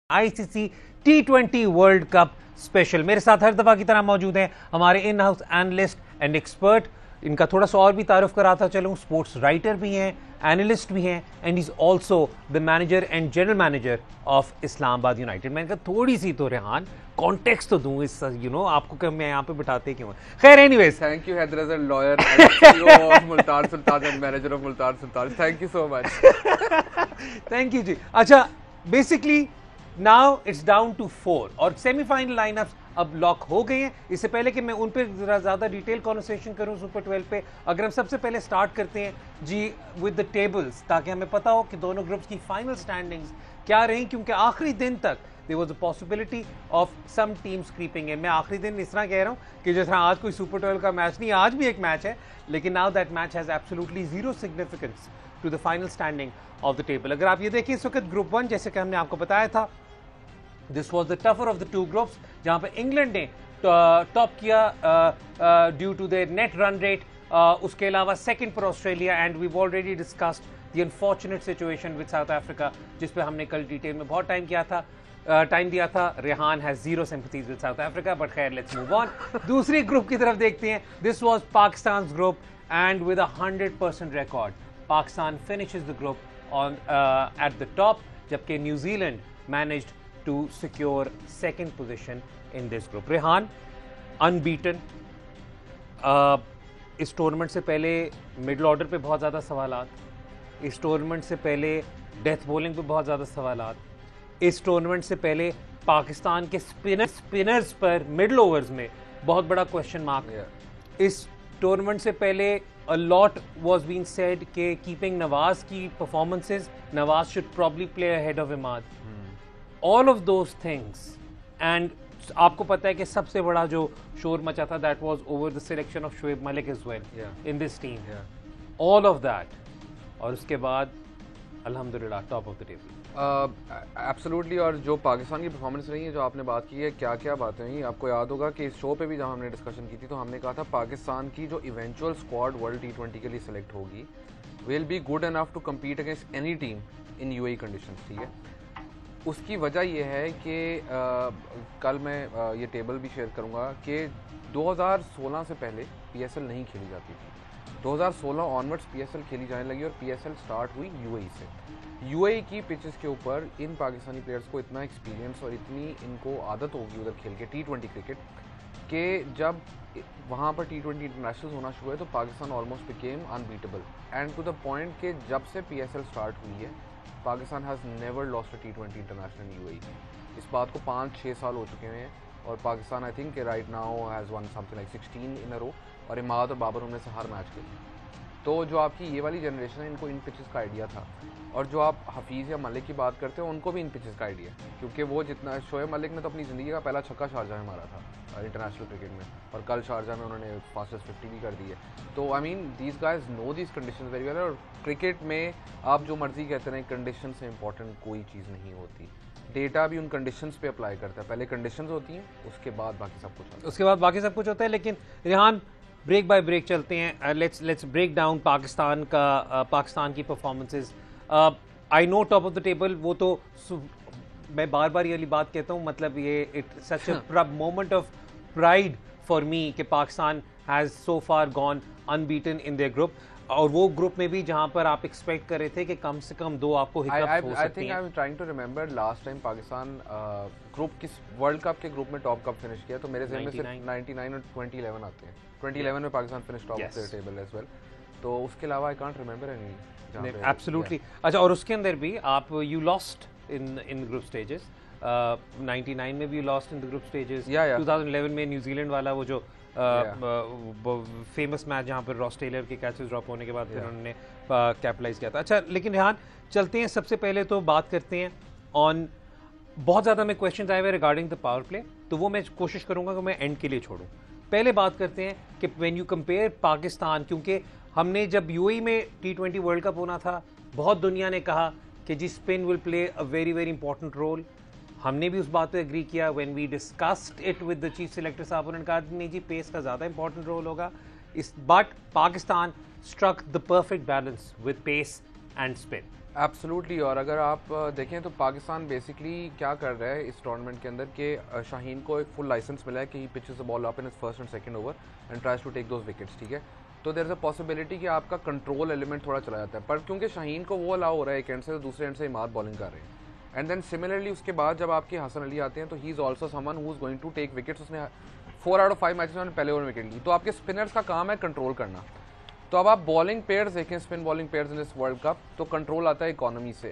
ICC T20 world cup special. मेरे साथ हर दफा की तरह मौजूद हैं हमारे in house analyst and expert. इनका थोड़ा सा और भी तारुफ कराता चलूं, स्पोर्ट्स राइटर भी हैं, एनालिस्ट भी हैं, and is also the manager and general manager of Islamabad United. मैंने कहा थोड़ी सी तो रेहान कॉन्टेक्स्ट तो दूं इस, आपको कि मैं यहाँ पे बिठाते क्यों हैं। खैर anyways, thank you Haider as a lawyer and CEO of Multan Sultan and manager of Multan Sultan. Thank you so much. Thank you ji. अच्छा, basically now it's down to 4 और सेमीफाइनल लाइनअप्स अब लॉक हो गए हैं। इससे पहले कि मैं उन पर जरा ज़्यादा डिटेल कॉन्वर्सेशन करूं सुपर 12 पे, अगर हम सबसे पहले स्टार्ट करते हैं जी विद द टेबल्स, ताकि हमें पता हो कि दोनों ग्रुप्स की फाइनल स्टैंडिंग्स क्या रही, क्योंकि आखिरी दिन तक there was a possibility of some teams creeping in. मैं आखिरी दिन इस तरह कह रहा हूं कि जिस तरह आज कोई सुपर 12 का मैच नहीं, आज भी एक मैच है, लेकिन now that match has absolutely zero significance to the final standing of the table. अगर आप ये देखिए इस वक्त ग्रुप 1, जैसे कि हमने आपको बताया था, this was the tougher of the two groups, जहां पर इंग्लैंड ने टॉप किया due to their net run rate. उसके अलावा सेकंड पर Australia, and we already discussed the unfortunate situation with South Africa, जिस पे हमने कल डिटेल में बहुत टाइम दिया था। Rehan has zero sympathies with South Africa, but खैर लेट्स मूव ऑन। दूसरी ग्रुप की तरफ देखते हैं। This was Pakistan group, and with 100% record Pakistan finishes the group on at the top, जबकि New Zealand managed to secure second position in this group. Rehan unbeaten। इस tournament से पहले मिडल ऑर्डर पे बहुत ज़्यादा सवालात, इस टूर्नामेंट से पहले डेथ बॉलिंग पे बहुत ज़्यादा सवालात, इस टूर्नामेंट से पहले पाकिस्तान के स्पिनर्स पर मिडल ओवर्स में बहुत बड़ा क्वेश्चन मार्क। इस टूर्नामेंट से पहले a lot was being said कि कीपिंग नवाज की performances, Nawaz should probably play ahead of Imad. All of those things, and आपको पता है कि सबसे बड़ा जो शोर मचा था, that was over the selection of Shoaib Malik as well in this team. All of that, और उसके बाद अल्हम्दुलिल्लाह top of the table. Absolutely. और जो पाकिस्तान की परफॉर्मेंस रही है, जो आपने बात की है, क्या क्या बातें हुई, आपको याद होगा कि इस शो पे भी जहाँ हमने डिस्कशन की थी, तो हमने कहा था पाकिस्तान की जो इवेंचुअल स्क्वाड वर्ल्ड T20 के लिए सेलेक्ट होगी will be good enough to compete against any team in UAE conditions. ठीक है, उसकी वजह यह है कि कल मैं ये टेबल भी शेयर करूंगा कि 2016 से पहले पीएसएल नहीं खेली जाती थी। 2016 ऑनवर्ड्स पीएसएल खेली जाने लगी, और पीएसएल स्टार्ट हुई यूएई से। यूएई की पिचेस के ऊपर इन पाकिस्तानी प्लेयर्स को इतना एक्सपीरियंस और इतनी इनको आदत होगी उधर खेल के T20 क्रिकेट, कि जब वहाँ पर T20 इंटरनेशनल होना शुरू हुए तो Pakistan almost became unbeatable, and to the point कि जब से पीएसएल स्टार्ट हुई है Pakistan has never lost a T20 international UAE. इस बात को 5-6 साल हो चुके हैं, और Pakistan I think right now has one something like 16 in a row, और इमाद और बाबर उनमें से हर मैच खेले। तो जो आपकी ये वाली जनरेशन है, इनको इन पिचेस का आइडिया था, और जो आप हफीज़ या मलिक की बात करते हो, उनको भी इन पिचेस का आइडिया है, क्योंकि वो जितना शोएब मलिक ने तो अपनी ज़िंदगी का पहला छक्का शारजाह में मारा था इंटरनेशनल क्रिकेट में, और कल शारजाह में उन्होंने फास्टेस्ट 50 भी कर दी है। तो I mean these guys know these conditions very well, और क्रिकेट में आप जो मर्जी कहते हैं, कंडीशन से इंपॉर्टेंट कोई चीज़ नहीं होती। डेटा भी उन कंडीशंस पे अप्लाई करता है, पहले कंडीशंस होती हैं, उसके बाद बाकी सब कुछ होता है। लेकिन रेहान, ब्रेक बाय ब्रेक चलते हैं। लेट्स ब्रेक डाउन पाकिस्तान की performances. I know top of the table, वो तो मैं बार बार ये वाली बात कहता हूँ, मतलब ये it such a moment of pride for me कि Pakistan has so far gone unbeaten in their group, और वो ग्रुप में भी जहां पर आप एक्सपेक्ट कर रहे थे कि कम से कम 2 आपको हिकअप्स हो सकती हैं। I am trying to remember last time Pakistan group किस वर्ल्ड कप के ग्रुप में टॉप कप फिनिश किया, तो मेरे ज़हन में सिर्फ 99 और 2011 आते हैं। 2011 में Pakistan finish top of the table as well, तो उसके अलावा I can't remember any. Absolutely. अच्छा, और उसके अंदर भी आप you lost in group stages. 99 में भी lost in the group stages. 2011 में न्यूजीलैंड वाला वो जो फेमस मैच जहाँ पर रॉस टेलर के कैचेस ड्रॉप होने के बाद फिर उन्होंने कैपिटलाइज किया था। अच्छा, लेकिन रेहान चलते हैं, सबसे पहले तो बात करते हैं ऑन, बहुत ज़्यादा में क्वेश्चन आए हुए रिगार्डिंग द पावर प्ले, तो वो मैं कोशिश करूँगा कि मैं एंड के लिए छोड़ूँ। पहले बात करते हैं कि व्हेन यू कंपेयर पाकिस्तान, क्योंकि हमने जब यूएई में T20 वर्ल्ड कप होना था, बहुत दुनिया ने कहा कि जी spin will play a very very important role. हमने भी उस बात पे एग्री किया when we discussed it with the chief selector साहब, उन्होंने कहा नहीं जी पेस का ज़्यादा इंपॉर्टेंट रोल होगा। But Pakistan struck the perfect balance with pace and spin. Absolutely. और अगर आप देखें तो पाकिस्तान बेसिकली क्या कर रहा है इस टूर्नामेंट के अंदर कि शाहीन को एक फुल लाइसेंस मिला है कि he pitches the ball up in his first and second over and tries to take those wickets, ठीक है। तो देयर इज अ पॉसिबिलिटी कि आपका कंट्रोल एलिमेंट थोड़ा चला जाता है, पर क्योंकि शाहीन को वो अलाउ हो रहा है एक एंड से, तो दूसरे एंड से इमाद बॉलिंग कर रहे हैं। एंड देन सिमिलरली उसके बाद जब आपके हसन अली आते हैं तो he is also someone who is going to take wickets. उसने 4 आउट ऑफ 5 मैचेस में पहले ओवर विकेट ली। तो आपके स्पिनर्स का काम है कंट्रोल करना। तो अब आप बॉलिंग पेयर्स देखें, spin bowling pairs in this world cup, तो कंट्रोल आता है इकोनॉमी से।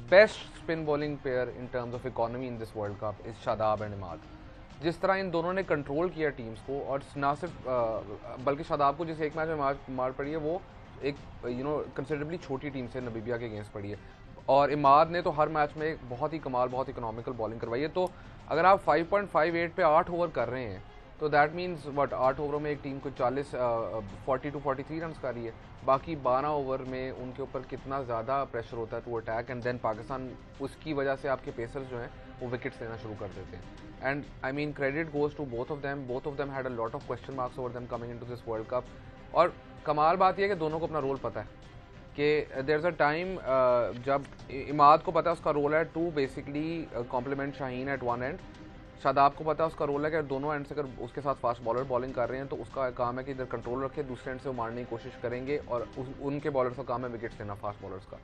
Best spin bowling pair in terms of economy in this world cup is Shadab and Imad. जिस तरह इन दोनों ने कंट्रोल किया टीम्स को, और ना सिर्फ बल्कि शादाब को जिस एक मैच में मार पड़ी है वो एक कंसिडरेबली छोटी टीम से नबीबिया के अगेंस्ट पड़ी है, और इमाद ने तो हर मैच में बहुत ही कमाल, बहुत इकोनॉमिकल बॉलिंग करवाई है। तो अगर आप 5.58 पे 8 ओवर कर रहे हैं तो दैट मीन्स वट 8 ओवरों में एक टीम को 40 to 43 रन कर रही है। बाकी 12 ओवर में उनके ऊपर कितना ज़्यादा प्रेशर होता है to attack, and then Pakistan उसकी वजह से आपके पेसर्स जो हैं वो विकेट्स लेना शुरू कर देते हैं। And I mean credit goes to both of them had a lot of question marks over them coming into this world cup. और कमाल बात यह है कि दोनों को अपना रोल पता है कि देयर इज़ अ टाइम जब इमाद को पता है उसका रोल है to basically complement Shaheen at one end. Shadab को पता है उसका रोल है कि दोनों एंड से अगर उसके साथ फास्ट बॉलर बॉलिंग कर रहे हैं तो उसका काम है कि इधर कंट्रोल रखे, दूसरे एंड से वो मारने की कोशिश करेंगे, और उनके बॉलर्स का काम है विकेट्स लेना फास्ट बॉलर्स का।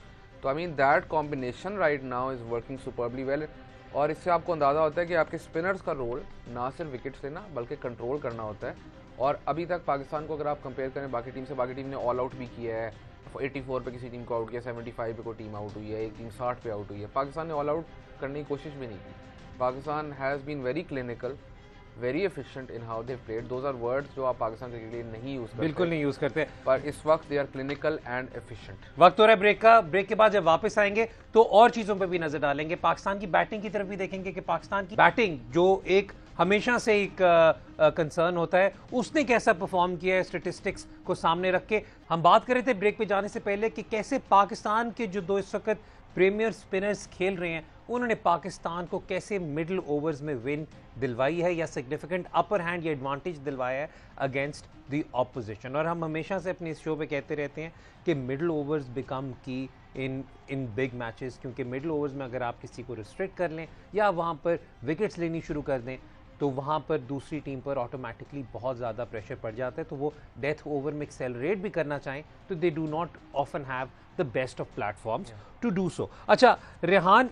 तो I mean that combination right now is working superbly well. और इससे आपको अंदाज़ा होता है कि आपके स्पिनर्स का रोल ना सिर्फ विकेट्स लेना बल्कि कंट्रोल करना होता है। और अभी तक पाकिस्तान को अगर आप कंपेयर करें बाकी टीम से, बाकी टीम ने ऑल आउट भी किया है, 84 पे किसी टीम को आउट किया, 75 पे कोई टीम आउट हुई है, एक टीम 60 पे आउट हुई है। पाकिस्तान ने ऑल आउट करने की कोशिश भी नहीं की। Pakistan has been very clinical, very efficient in how they played. Those are words जो आप पाकिस्तान क्रिकेट के लिए नहीं यूज़ करते, बिल्कुल नहीं यूज़ करते, पर इस वक्त they are clinical and efficient. वक्त हो रहा है ब्रेक का। ब्रेक के बाद जब वापस आएंगे तो और चीज़ों पर भी नजर डालेंगे, पाकिस्तान की बैटिंग की तरफ भी देखेंगे कि पाकिस्तान की बैटिंग जो एक हमेशा से एक कंसर्न होता है, उसने कैसा परफॉर्म किया है स्टेटिस्टिक्स को सामने रख के। हम बात कर रहे थे ब्रेक पे जाने से पहले कि कैसे पाकिस्तान के जो दो इस वक्त प्रीमियर स्पिनर्स खेल रहे हैं उन्होंने पाकिस्तान को कैसे मिडिल ओवर्स में विन दिलवाई है या सिग्निफिकेंट अपर हैंड या एडवांटेज दिलवाया है अगेंस्ट द ऑपोजिशन। और हम हमेशा से अपने इस शो पे कहते रहते हैं कि मिडिल ओवर्स बिकम की इन बिग मैचेस, क्योंकि मिडिल ओवर्स में अगर आप किसी को रिस्ट्रिक्ट कर लें या वहाँ पर विकेट्स लेनी शुरू कर दें तो वहाँ पर दूसरी टीम पर ऑटोमेटिकली बहुत ज़्यादा प्रेशर पड़ जाता है। तो वो डेथ ओवर में एक्सेलरेट भी करना चाहें तो they do not often have the best of platforms to do so. अच्छा रेहान,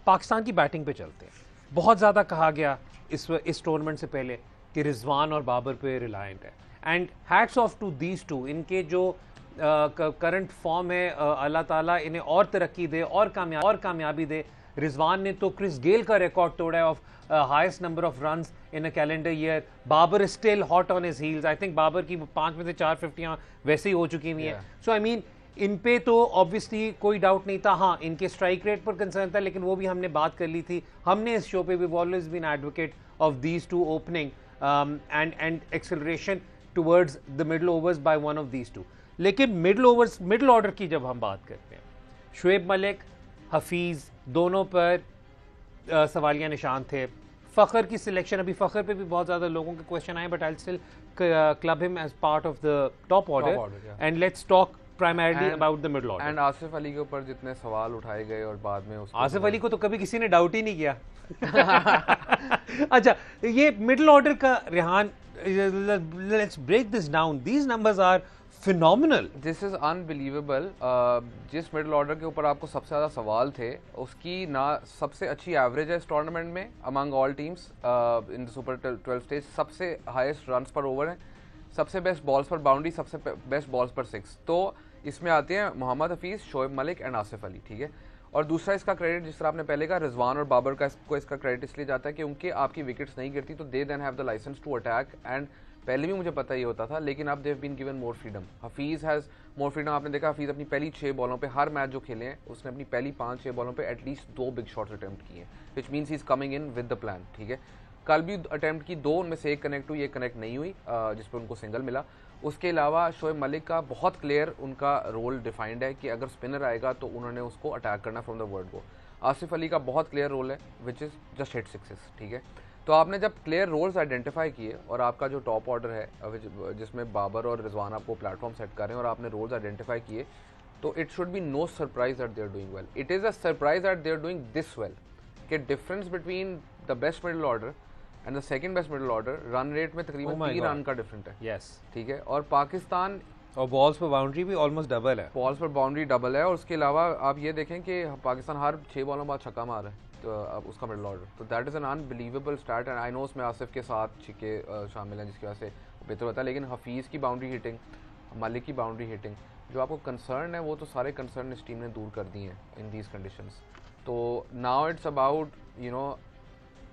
पाकिस्तान की बैटिंग पे चलते हैं। बहुत ज़्यादा कहा गया इस टूर्नामेंट से पहले कि रिजवान और बाबर पे रिलायंट है, and hats off to these two. इनके जो करंट फॉर्म है, अल्लाह ताला इन्हें और तरक्की दे और कामयाबी दे। रिजवान ने तो क्रिस गेल का रिकॉर्ड तोड़ा है of highest number of runs in a calendar year. Babar is still hot on his heels. I think Babar की 5 में से 4 50 वैसे ही हो चुकी हुई हैं। सो आई मीन इन पे तो ऑब्वियसली कोई डाउट नहीं था। हाँ, इनके स्ट्राइक रेट पर कंसर्न था, लेकिन वो भी हमने बात कर ली थी। हमने इस शो पे भी always been advocate of these two opening and acceleration towards the middle overs by one of these two. लेकिन मिडिल ऑर्डर की जब हम बात करते हैं, शुएब मलिक, हफीज, दोनों पर सवालिया निशान थे। फ़खर की सिलेक्शन, अभी फ़खर पे भी बहुत ज़्यादा लोगों के क्वेश्चन आए, but I still club him as part of the top order and let's talk primarily about the middle order. And Asif Ali के ऊपर जितने सवाल उठाए गए और बाद में आसिफ अली को तो कभी किसी ने डाउट ही नहीं किया। अच्छा, ये मिडिल ऑर्डर का Rehan, let's break this down. These numbers are phenomenal, this is unbelievable. जिस मिडिल ऑर्डर के ऊपर आपको सबसे ज़्यादा सवाल थे उसकी ना सबसे अच्छी एवरेज है इस टूर्नामेंट में among all teams in the super 12 stage. सबसे हाईएस्ट रन्स पर ओवर है, सबसे बेस्ट बॉल्स पर बाउंड्री, सबसे बेस्ट बॉल्स पर 6। तो इसमें आते हैं मोहम्मद हफीज़, शोएब मलिक एंड आसिफ अली, ठीक है। और दूसरा इसका क्रेडिट, जिस तरह आपने पहले कहा, रिजवान और बाबर का इसका क्रेडिट इसलिए जाता है कि उनके आपकी विकेट्स नहीं गिरती तो they then have the licence to attack. And पहले भी मुझे पता ये होता था, लेकिन अब they've been given more freedom. Hafeez has more freedom. आपने देखा हफीज़ अपनी पहली 6 बॉलों पे, हर मैच जो खेले हैं उसने अपनी पहली 5-6 बॉलों पे एटलीस्ट 2 बिग शॉट्स अटैम्प्ट किए, which means he is coming in with the plan, ठीक है। कल भी अटैम्प्ट की 2, उनमें से एक कनेक्ट हुई, एक कनेक्ट नहीं हुई, जिस पर उनको सिंगल मिला। उसके अलावा शोएब मलिक का बहुत क्लियर उनका रोल डिफाइंड है कि अगर स्पिनर आएगा तो उन्होंने उसको अटैक करना from the word go. Asif Ali का बहुत क्लियर रोल है which is just hit sixes, ठीक है। तो आपने जब क्लियर रोल्स आइडेंटिफाई किए और आपका जो टॉप ऑर्डर है जिसमें बाबर और रिजवान आपको प्लेटफॉर्म सेट कर रहे हैं और आपने रोल्स आइडेंटिफाई किए, तो it should be no surprise that they are doing well. It is a surprise that they are doing this well. कि difference between the best middle order and the second best middle order run rate में तकरीबन 3 run का different है. Yes, ठीक है. और पाकिस्तान और balls पर बाउंड्री भी ऑलमोस्ट डबल है. बॉल्स पर बाउंड्री डबल है. और उसके अलावा आप ये देखें कि पाकिस्तान हर 6 बॉलों बाद छक्का मार है तो अब उसका मिडल ऑर्डर. तो that is an unbelievable start. And I know उसमें आसिफ के 7 छिक्के शामिल हैं जिसकी वजह से बेहतर होता है. लेकिन हफीज़ की बाउंड्री हिटिंग, मलिक की बाउंड्री हिटिंग, जो आपको कंसर्न है वो तो सारे कंसर्न इस टीम ने दूर कर दिए हैं इन दीज कंडीशंस. तो now it's about you know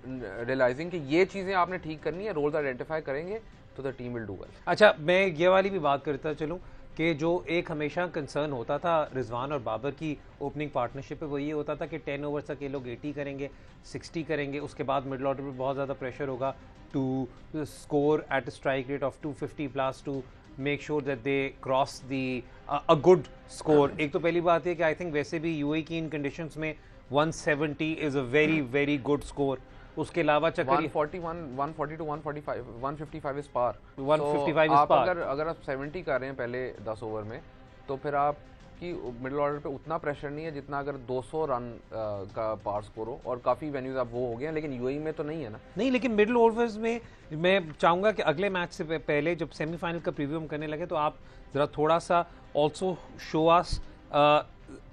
realising कि ये चीज़ें आपने ठीक करनी है. रोल्स आइडेंटिफाई करेंगे तो the team will do well. अच्छा, मैं ये वाली भी बात करता चलूँ कि जो एक हमेशा कंसर्न होता था रिजवान और बाबर की ओपनिंग पार्टनरशिप पे, वो ये होता था कि 10 ओवर्स तक ये लोग 80 करेंगे, 60 करेंगे, उसके बाद मिडल ऑर्डर पे बहुत ज़्यादा प्रेशर होगा to score at a strike rate of 250 plus to make sure that they cross the a good score. एक तो पहली बात है कि आई थिंक वैसे भी यूएई की इन कंडीशंस में 170 is a very very good score. उसके अलावा 140 to 145 155 इज पार. 155 इज आप पार. अगर आप 70 कर रहे हैं पहले 10 ओवर में, तो फिर आपकी मिडिल ऑर्डर पे उतना प्रेशर नहीं है जितना अगर 200 रन का पार स्कोर हो. और काफ़ी वेन्यूज अब वो हो गए हैं, लेकिन यूएई में तो नहीं है ना. नहीं, लेकिन मिडिल ओवर्स में मैं चाहूँगा कि अगले मैच से पहले जब सेमीफाइनल का प्रीव्यू हम करने लगे तो आप ज़रा थोड़ा सा also show us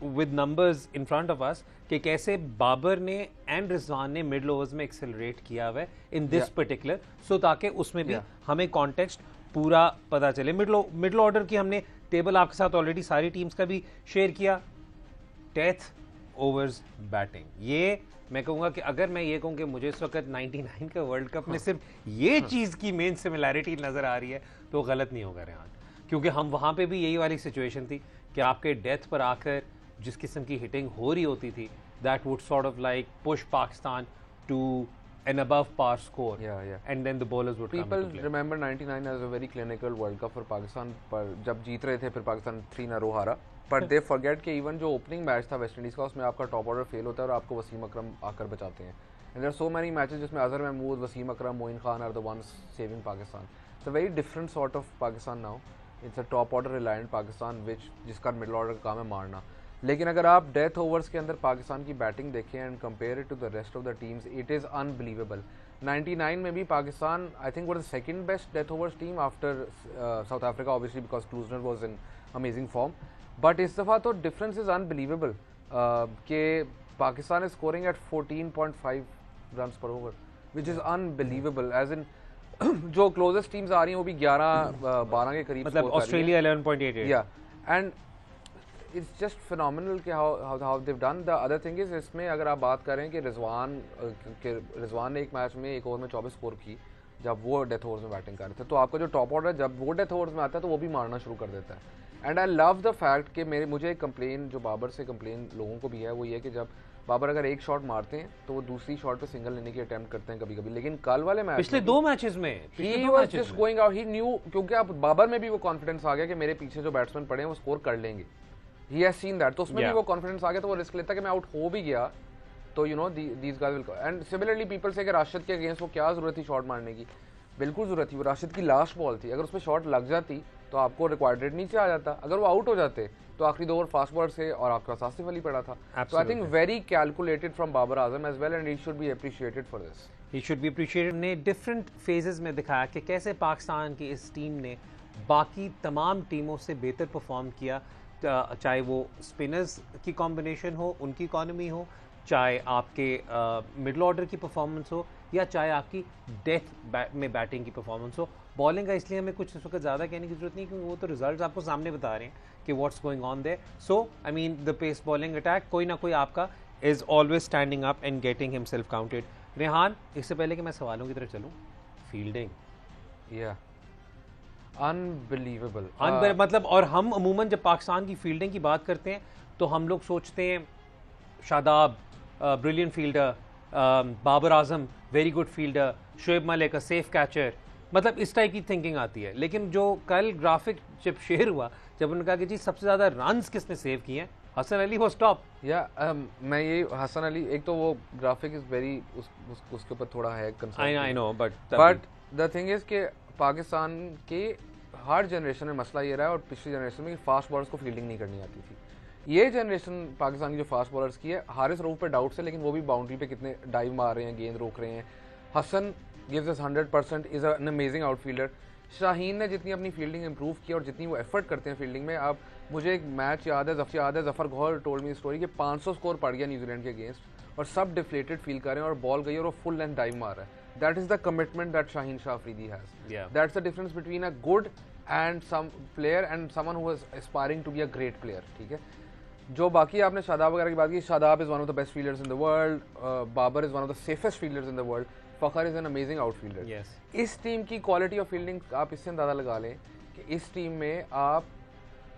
with numbers in front of us कि कैसे बाबर ने एंड रिजवान ने मिडल ओवर्स में एक्सेलरेट किया हुआ है इन दिस पर्टिकुलर, सो ताकि उसमें भी हमें कॉन्टेक्स्ट पूरा पता चले. मिडल ऑर्डर की हमने टेबल आपके साथ ऑलरेडी सारी टीम्स का भी शेयर किया. डेथ ओवर्स बैटिंग, ये मैं कहूँगा कि अगर मैं ये कहूँ कि मुझे इस वक्त 99 का वर्ल्ड कप में सिर्फ ये चीज़ की मेन सिमिलैरिटी नज़र आ रही है तो गलत नहीं होगा रेहान, क्योंकि हम वहाँ पे भी यही वाली सिचुएशन थी कि आपके डेथ पर आकर जिस किस्म की हिटिंग हो रही होती थी, that would sort of like push Pakistan to an above par score. And then the bowlers would People come into play. remember 99 as a very clinical World Cup for Pakistan. पर जब जीत रहे थे फिर पाकिस्तान 3 in a row हारा. But they forget कि even जो opening match था West Indies का, उसमें आपका टॉप ऑर्डर फेल होता है और आपको वसीम अकरम आकर बचाते हैं. And there are so many matches जिसमें Azhar Mahmood, Wasim Akram, Moin Khan are the ones saving Pakistan. It's a very different sort of Pakistan now. It's a top order reliant Pakistan जिसका मिडल ऑर्डर का काम है मारना. लेकिन अगर आप डेथ ओवर्स के अंदर पाकिस्तान की बैटिंग देखें and compare it to the rest of the teams, it is unbelievable. 99 में भी Pakistan I think was the second best death overs team after South Africa, obviously because Klusener was in amazing form. But इस दफ़ा तो difference is unbelievable कि Pakistan is scoring at 14.5 run per over, which is unbelievable. As in जो closest teams आ रही हैं वो भी 11-12 के करीब, मतलब ऑस्ट्रेलिया 11.88. या एंड इट्स जस्ट फिनोमिनल कि how they've done. The other thing is, इसमें अगर आप बात करें कि रिजवान ने एक मैच में एक ओवर में 24 स्कोर की जब वो डेथ ओवर्स में बैटिंग कर रहे थे. तो आपका जो टॉप ऑर्डर जब वो डेथ ओवर्स में आता है तो वो भी मारना शुरू कर देता है. And I love the fact कि मुझे एक कंप्लेन जो बाबर से कंप्लेन लोगों को भी है वो ये कि जब बाबर अगर एक शॉट मारते हैं तो वो दूसरी शॉट पे सिंगल लेने की अटेम्प्ट करते हैं कभी कभी. लेकिन कल वाले मैच पिछले 2 मैचेस में he was just going out. He new, क्योंकि अब बाबर में भी वो कॉन्फिडेंस आ गया कि मेरे पीछे जो बैट्समैन पड़े हैं वो स्कोर कर लेंगे. He has seen that. तो उसमें भी वो कॉन्फिडेंस आ गया तो वो रिस्क लेता कि मैं आउट हो भी गया तो you know these guys will. And similarly people से कि राशिद के अगेंस्ट वो क्या जरूरत थी शॉट मारने की. बिल्कुल जरूरत थी. वो राशिद की लास्ट बॉल थी, अगर उसमें शॉट लग जाती तो आपको रिक्वायर्ड रेट नीचे आ जाता. अगर वो आउट हो जाते तो आखिरी 2 ओवर फास्ट बॉलर से और आपके पास आसिफ अली पड़ा था. तो I think very calculated from Babar Azam as well and he should be appreciated for this. He should be appreciated. ने डिफरेंट फेजेस में दिखाया कि कैसे पाकिस्तान की इस टीम ने बाकी तमाम टीमों से बेहतर परफॉर्म किया, चाहे वो स्पिनर्स की कॉम्बिनेशन हो, उनकी इकॉनमी हो, चाहे आपके मिडल ऑर्डर की परफॉर्मेंस हो, या चाहे आपकी डेथ में बैटिंग की परफॉर्मेंस हो. बॉलिंग का इसलिए हमें कुछ इस वक्त ज़्यादा कहने की जरूरत नहीं क्योंकि वो तो रिजल्ट्स आपको सामने बता रहे हैं कि what's going on there. So I mean the pace bowling attack कोई ना कोई आपका is always standing up and getting himself counted. Rehan, इससे पहले कि मैं सवालों की तरफ चलूँ, फील्डिंग अनबिलीवेबल. मतलब और हम अमूमन जब पाकिस्तान की फील्डिंग की बात करते हैं तो हम लोग सोचते हैं Shadab brilliant fielder, Babar Azam very good fielder, Shoaib Malik a safe catcher, मतलब इस टाइप की थिंकिंग आती है. लेकिन जो कल ग्राफिक जब शेयर हुआ, जब उन्होंने कहा कि जी सबसे ज़्यादा रन्स किसने सेव किए हैं, हसन अली वो स्टॉप. मैं ये हसन अली, एक तो वो ग्राफिक इज वेरी उसके ऊपर थोड़ा है concern. I know but the thing is कि पाकिस्तान के हर जनरेशन में मसला ये रहा है और पिछली जनरेशन में फास्ट बॉलर्स को फील्डिंग नहीं करनी आती थी. ये जनरेशन पाकिस्तान की जो फास्ट बॉलर्स की है, हारिस रऊफ पे डाउट है, लेकिन वो भी बाउंड्री पे कितने डाइव मार रहे हैं, गेंद रोक रहे हैं। Hasan gives us 100%, is an amazing outfielder. Shaheen ने जितनी अपनी फील्डिंग इंप्रूव की और जितनी वो एफर्ट करते हैं फील्डिंग में, अब मुझे एक मैच याद है, Zafar Gohar told me story कि 500 स्कोर पड़ गया न्यूजीलैंड के अगेंस्ट और सब डिफ्लेटेड फील कर रहे हैं और बॉल गई और वो फुल लेंथ डाइव मार रहा है। That is the commitment that Shaheen Shah Afridi has. That's the difference between a good and some player and someone who is aspiring to be a great player, ठीक है। जो बाकी आपने शादाब वगैरह की बात की, Shadab is one of the best fielders in the world, Babar is one of the safest fielders in the world, Fakhar is an amazing outfielder. इस टीम की क्वालिटी ऑफ फील्डिंग आप इससे अंदाजा लगा लें कि इस टीम में आप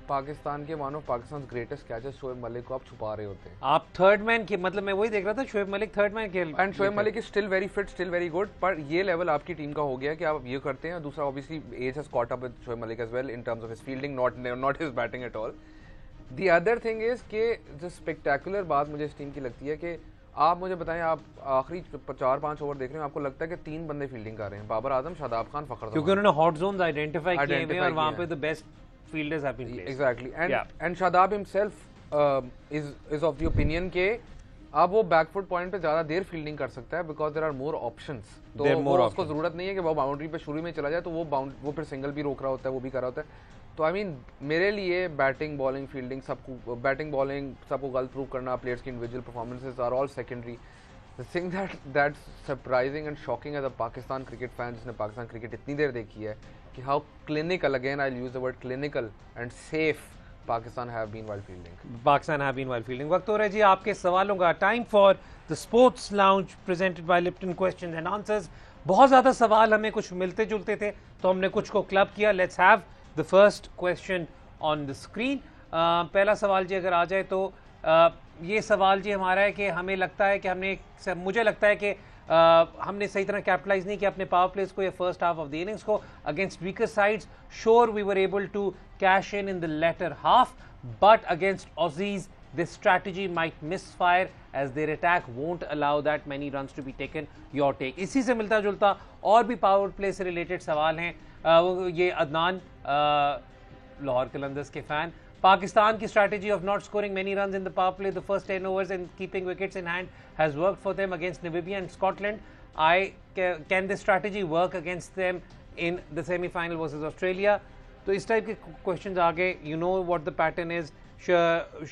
पाकिस्तान के one of Pakistan greatest catchers Shoaib Malik को आप छुपा रहे होते हैं। आप थर्ड मैन के, मतलब मैं वही देख रहा था, शोएब मलिक थर्ड मैन खेल, and Shoaib Malik is still very fit, still very good, पर ये लेवल आपकी टीम का हो गया कि आप ये करते हैं। दूसरा obviously age has caught up with Shoaib Malik as well in terms of his fielding, not his batting at all. The other thing is कि जो स्पेक्टेकुलर बात मुझे इस टीम की लगती है कि आप मुझे बताएं, आप आखिरी 4-5 ओवर देख रहे हैं, आपको लगता है कि 3 बंदे फील्डिंग कर रहे हैं, बाबर आजम, शादाब खान, फखर जमान, क्योंकि उन्होंने हॉट जोन्स आइडेंटिफाई किए हैं और वहां पे the best fielders have been placed. Exactly. And Shadab himself is of the opinion के अब वो बैकफुट पॉइंट पे ज्यादा देर फील्डिंग कर सकता है because there are more options. तो उसको जरूरत नहीं है कि वो बाउंड्री पे शुरू में चला जाए, तो वो फिर सिंगल भी रोक रहा होता है, वो भी कर रहा होता है। तो आई मीन मेरे लिए बैटिंग बॉलिंग फील्डिंग सबको गलत प्रूव करना, प्लेयर्स की individual performances are all secondary. The thing that's surprising and shocking as a Pakistan cricket fan जिसने पाकिस्तान क्रिकेट इतनी देर देखी है, कि how clinical, again I'll use the word clinical and safe Pakistan have been while fielding. वक्त हो रहा है जी आपके सवालों का। Time for the sports lounge presented by Lipton questions and answers. बहुत ज़्यादा सवाल हमें कुछ मिलते जुलते थे तो हमने कुछ को क्लब किया। Let's have the first question on the screen. पहला सवाल जी अगर आ जाए तो ये सवाल जी हमारा है कि हमें लगता है कि मुझे लगता है कि हमने सही तरह कैपिटलाइज नहीं किया अपने पावर प्लेस को या first half of the innings को against weaker sides. Sure we were able to cash in the latter half, but against Aussies this strategy might misfire as their attack won't allow that many runs to be taken. Your take. इसी से मिलता जुलता और भी power play से related सवाल हैं। ये अदनान लाहौर कलंदर्स के फैन, Pakistan की strategy of not scoring many runs in the power play the first 10 overs and keeping wickets in hand has worked for them against Namibia and Scotland. Can this strategy work against them in the semi-final versus Australia? तो इस type के questions आगे, you know what the pattern is.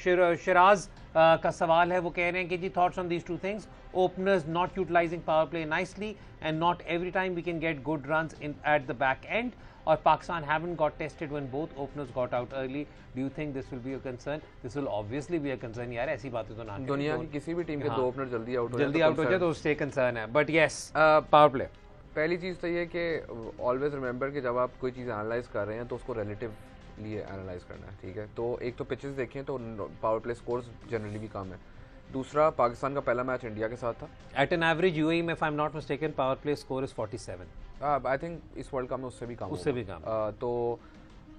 Siraj का सवाल है, वो कह रहे हैं कि जी thoughts on these two things. Openers not utilizing power play nicely and not every time we can get good runs at the back end. और Pakistan haven't got tested when both openers got out early. Do you think this will be a concern? This will obviously be a concern यार, ऐसी बातें तो ना करें। दुनिया की किसी भी टीम के 2 ओपनर जल्दी आउट हो जाए तो उससे कंसर्न है। बट यस, पावर प्ले पहली चीज़ तो ये कि ऑलवेज रिमेंबर कि जब आप कोई चीज़ एनालाइज कर रहे हैं तो उसको रिलेटिवली एनालाइज करना है, ठीक है। तो एक तो पिचेस देखें तो पावर प्ले स्कोर्स जनरली भी कम है। दूसरा, पाकिस्तान का पहला मैच इंडिया के साथ था। एट एन एवरेज यूएई में, if I am not mistaken, power play score is 47। I think इस वर्ल्ड कप में उससे भी कम। तो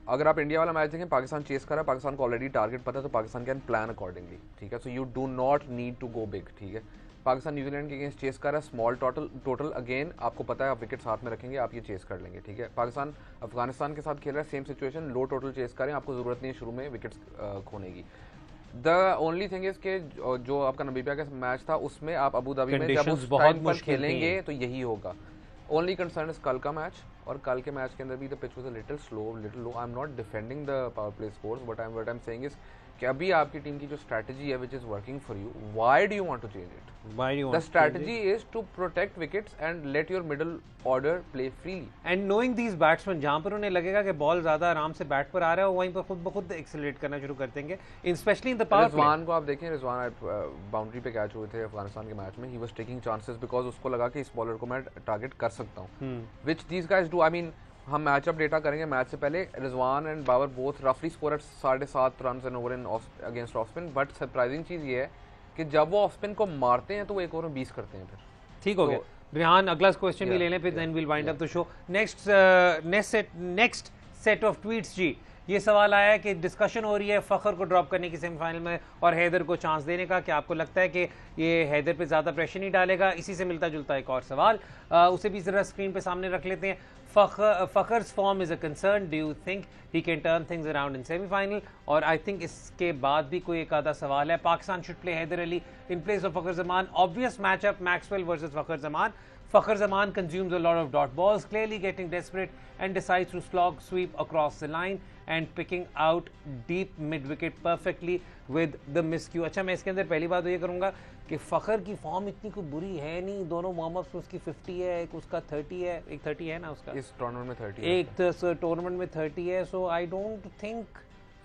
अगर आप इंडिया वाला मैच देखें, पाकिस्तान चेस कर रहा है, पाकिस्तान को ऑलरेडी टारगेट पता है, तो पाकिस्तान कैन प्लान अकॉर्डिंगली, ठीक है। So you do not need to go big, ठीक है। पाकिस्तान न्यूजीलैंड के अगेंस्ट चेस कर रहा है, स्मॉल टोटल अगेन आपको पता है आप विकेट साथ में रखेंगे, आप ये चेस कर लेंगे, ठीक है। पाकिस्तान अफगानिस्तान के साथ खेल रहा है, सेम सिचुएशन, लो टोटल चेस करें, आपको जरूरत नहीं है शुरू में विकेट्स खोने की। द ओनली थिंग इज के जो आपका नामीबिया का मैच था उसमें आप अबू धाबी में जब उस टाइम पर खेलेंगे तो यही होगा। ओनली कंसर्न इज कल का मैच, और कल के मैच के अंदर भी the pitch was a little slow, little low. I am not defending the power play scores, but I am saying is कि अभी आपकी टीम की जो स्ट्रैटेजी है which is working for you, why do you want to change it? The strategy is to protect wickets and let your middle order play freely. And knowing these batsmen, जहां पर उन्हें लगेगा कि ball ज्यादा आराम से bat पर आ रहा है, वहीं पर खुद ब खुद एक्सेलरेट करना शुरू कर देंगे, specially in the power. Rizwan को आप देखें, रिजवान बाउंड्री पे कैच हुए थे अफगानिस्तान के मैच में, he was taking chances because उसको लगा कि इस बॉलर को मैं टारगेट कर सकता हूं, which these guys do. I mean हम मैचअप डेटा करेंगे मैच से पहले, रिजवान एंड बाबर बोथ रफली score at 7.5 run an over in against off spin. But surprising चीज ये है कि जब वो ऑफ स्पिन को मारते हैं तो वो 1 ओवर में 20 करते हैं। फिर ठीक हो गया रेहान, अगला क्वेश्चन भी ले लें, फिर then will wind up the show. Next set of tweets जी, ये सवाल आया है कि डिस्कशन हो रही है फ़खर को ड्रॉप करने की सेमीफाइनल में और हैदर को चांस देने का, क्या आपको लगता है कि ये हैदर पे ज़्यादा प्रेशर नहीं डालेगा? इसी से मिलता जुलता एक और सवाल, उसे भी ज़रा स्क्रीन पे सामने रख लेते हैं। Fakhr's form is a concern. Do you think he can turn things around in semi-final? और I think इसके बाद भी कोई एक आधा सवाल है। Pakistan should play Haider Ali in place of Fakhar Zaman. Obvious matchup, Maxwell versus Fakhar Zaman. Fakhar Zaman consumes a lot of dot balls, clearly getting desperate and decides to slog sweep across the line and picking out deep mid wicket perfectly with the miscue. अच्छा, मैं इसके अंदर पहली बात तो ये करूँगा कि फ़खर की फॉर्म इतनी कोई बुरी है नहीं, दोनों वार्म अप्स में उसकी 50 है, एक उसका 30 है, एक 30 है ना उसका इस टूर्नामेंट में 30 एक टूर्नामेंट में 30 है। So I don't think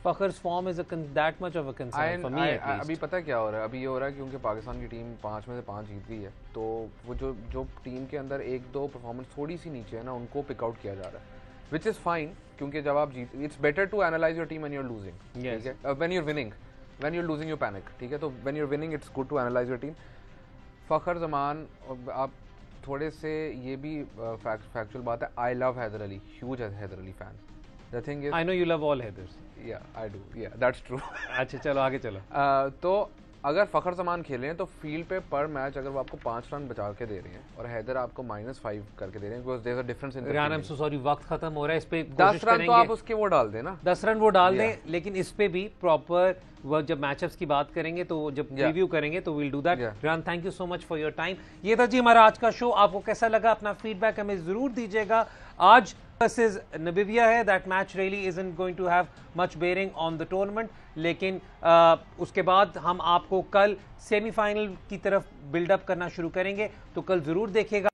Fakhar's form is that much of a concern for me. अभी पता क्या हो रहा है, अभी ये हो रहा है क्योंकि पाकिस्तान की टीम 5 में से 5 जीत गई है, तो वो जो टीम के अंदर एक दो परफॉर्मेंस थोड़ी सी नीचे है ना, उनको पिकआउट किया जा रहा है, विच इज़ फाइन, क्योंकि जब आप जीत, it's better to analyse your team when you are losing, ठीक है, when you are winning, when you are losing you panic, ठीक है, तो when you are winning it's good to analyse your team. Fakhar Zaman, आप थोड़े से ये भी फैक्चुअल बात है, I love Haider Ali, huge Haider Ali fan. The thing is I know you love all Haiders. Yeah I do, या दैट्स ट्रू। अच्छा चलो आगे चलो। तो अगर फ़खर ज़मान खेल रहे हैं तो फील्ड पे पर मैच अगर वो आपको 5 रन बचा के दे रहे हैं और हैदर आपको -5 करके दे रहे हैं, because there is a difference in the Riyan, I am so sorry, वक्त खत्म हो रहा है, इस पे 10 रन तो आप उसके वो डाल दें ना, 10 रन वो डाल दें, लेकिन इस पे भी प्रॉपर वो जब मैचअप्स की बात करेंगे तो जब रिव्यू करेंगे तो will do that. Riyan, thank you so much for your time. ये था जी हमारा आज का शो। आपको कैसा लगा? अपना फीडबैक हमें जरूर दीजिएगा। आज वर्सेस नामीबिया है, that match really isn't going to have much bearing on the tournament, लेकिन उसके बाद हम आपको कल सेमीफाइनल की तरफ बिल्डअप करना शुरू करेंगे, तो कल जरूर देखिएगा।